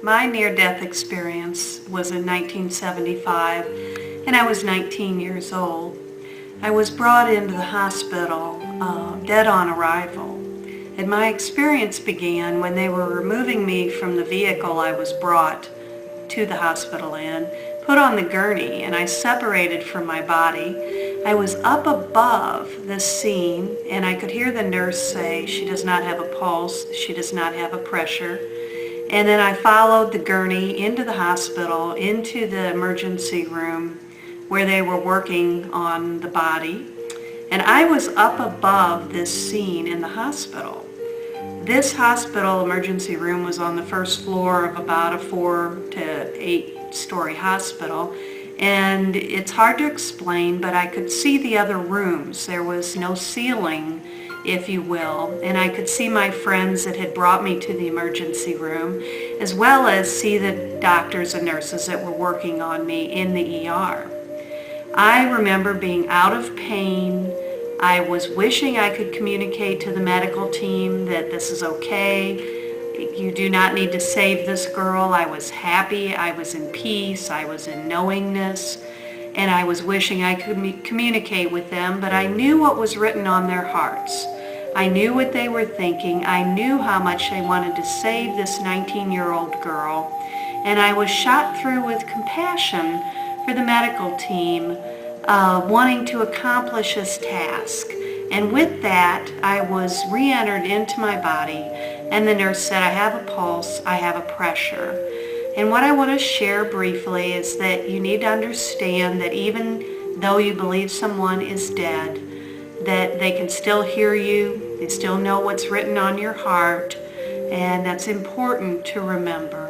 My near-death experience was in 1975, and I was 19 years old. I was brought into the hospital dead on arrival, and my experience began when they were removing me from the vehicle I was brought to the hospital in, put on the gurney, and I separated from my body. I was up above this scene, and I could hear the nurse say, "She does not have a pulse, she does not have a pressure." And then I followed the gurney into the hospital, into the emergency room where they were working on the body. And I was up above this scene in the hospital. This hospital emergency room was on the first floor of about a 4 to 8 story hospital. And it's hard to explain, but I could see the other rooms. There was no ceiling, if you will, and I could see my friends that had brought me to the emergency room, as well as see the doctors and nurses that were working on me in the ER. I remember being out of pain. I was wishing I could communicate to the medical team that this is okay. You do not need to save this girl. I was happy. I was in peace. I was in knowingness. And I was wishing I could communicate with them, but I knew what was written on their hearts. I knew what they were thinking. I knew how much they wanted to save this 19-year-old girl. And I was shot through with compassion for the medical team, wanting to accomplish this task. And with that, I was re-entered into my body, and the nurse said, "I have a pulse, I have a pressure." And what I want to share briefly is that you need to understand that even though you believe someone is dead, that they can still hear you, they still know what's written on your heart, and that's important to remember.